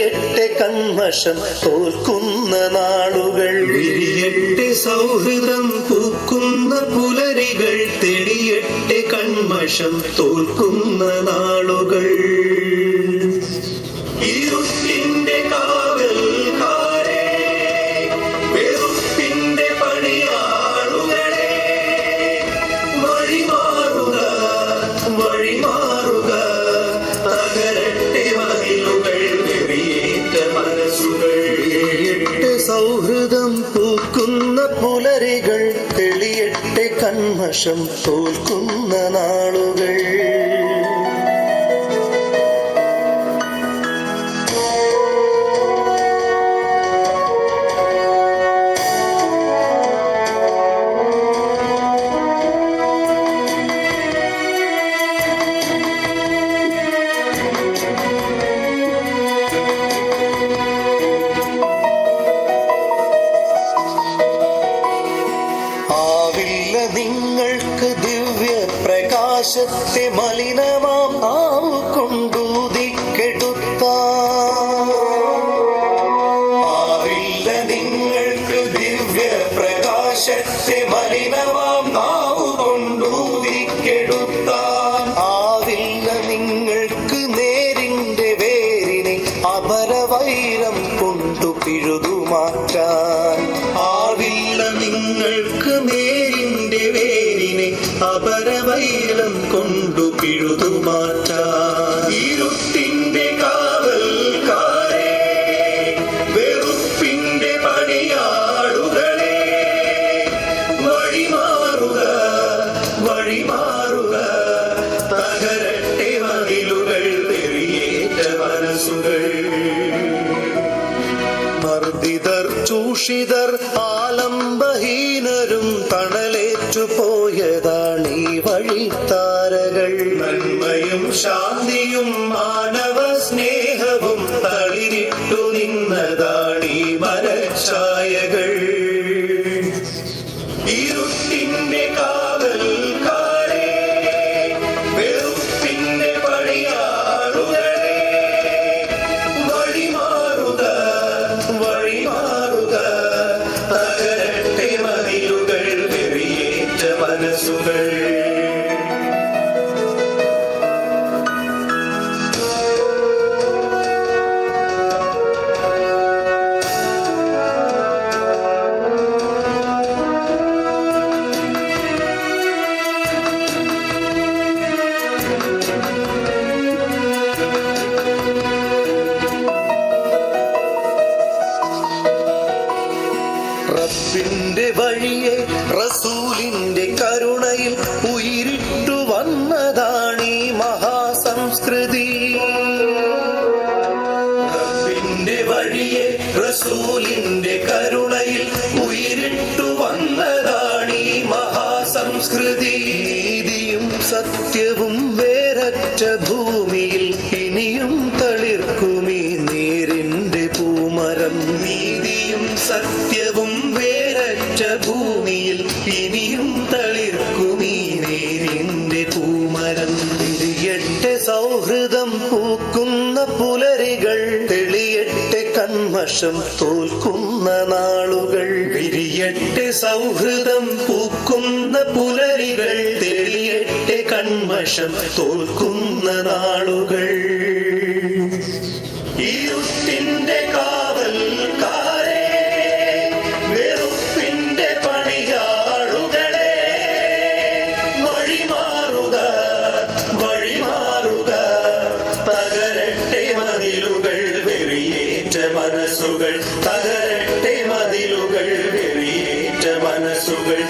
തെളിയട്ടെ കന്മഷം തോൽക്കുന്ന നാളുകൾ. വിരിയട്ടെ സൗഹൃദം പൂക്കുന്ന പുലരികൾ, തെളിയട്ടെ കന്മഷം തോൽക്കുന്ന നാളുകൾ. ഇരുട്ടിന്റെ കാവൽക്കാരെ, വെറുപ്പിന്റെ പണിയാളുകളെ, വഴിമാറുക വഴിമാറുക, തകരട്ടെ മതിലുകൾ, വെറിയേറ്റ മനസ്സുകൾ. വിരിയട്ടെ സൗഹൃദം പൂക്കുന്ന പുലരികൾ, തെളിയട്ടെ കന്മഷം തോൽക്കുന്ന നാളുകൾ. നിങ്ങൾക്ക് ദിവ്യ പ്രകാശത്തെ മലിനമാം ആവു കൊണ്ടൂതിക്കെടുത്താവില്ല. നിങ്ങൾക്ക് ദിവ്യ പ്രകാശത്തെ മലിനമാം ആവു കൊണ്ടൂതിക്കെടുത്താൻ ആവില്ല. നിങ്ങൾക്ക് നേരിന്റെ വേരിനെ അപരവൈരം കൊണ്ടു പിഴുതുമാറ്റാൻ ആവില്ല. നിങ്ങൾക്ക് നേരിന്റെ വേരിനെ അപരവൈരം കൊണ്ടു പിഴുതുമാറ്റാൻ. ഇരുട്ടിന്റെ കാവൽക്കാരെ, വെറുപ്പിന്റെ പണിയാളുകളെ, വഴിമാറുക വഴിമാറുക, തകരട്ടെ മതിലുകൾ, വെറിയേറ്റ മനസ്സുകൾ. മർദ്ദിതർ ചൂഷിതർ ആലംബഹീനരും തണലേറ്റു പോയതാണീ വഴിത്താരകൾ. നന്മയും ശാന്തിയും മാനവ സ്നേഹവും തളിരിട്ടു നിന്നതാണീ മരഛായകൾ. ഇരുട്ടിന്റെ കാവൽക്കാരെ, വെറുപ്പിന്റെ പണിയാളുകളെ, വഴിമാറുക വഴിമാറുക, തകരട്ടെ മതിലുകൾ, വെറിയേറ്റ മനസ്സുകൾ. റബ്ബിന്റെ വഴിയെ റസൂലിന്റെ കരുണയിൽ ഉയിരിട്ടു വന്നതാണീ മഹാസംസ്കൃതി. റബ്ബിന്റെ വഴിയെ റസൂലിന്റെ കരുണയിൽ ഉയിരിട്ടു വന്നതാണീ മഹാസംസ്കൃതി. നീതിയും സത്യവും വേരറ്റ ഭൂമിയിൽ ഇനിയും തളിർക്കുമീ നേരിന്റെ പൂമരം. നീതിയും സത്യവും വേരറ്റ ഭൂമിയിൽ ഇനിയും തളിർക്കുമീ നേരിന്റെ പൂമരം. വിരിയട്ടെ സൗഹൃദം പൂക്കുന്ന പുലരികൾ, തെളിയട്ടെ കന്മഷം തോൽക്കുന്ന നാളുകൾ. വിരിയട്ടെ സൗഹൃദം പൂക്കുന്ന പുലരികൾ, തെളിയട്ടെ കന്മഷം തോൽക്കുന്ന നാളുകൾ. ഇരുട്ടിന്റെ കാവൽക്കാരെ, വെറുപ്പിന്റെ പണിയാളുകളെ, വഴിമാറുക വഴിമാറുക, തകരട്ടെ മതിലുകൾ, വെറിയേറ്റ മനസ്സുകൾ. തകരട്ടെ മതിലുകൾ, വെറിയേറ്റ മനസ്സുകൾ.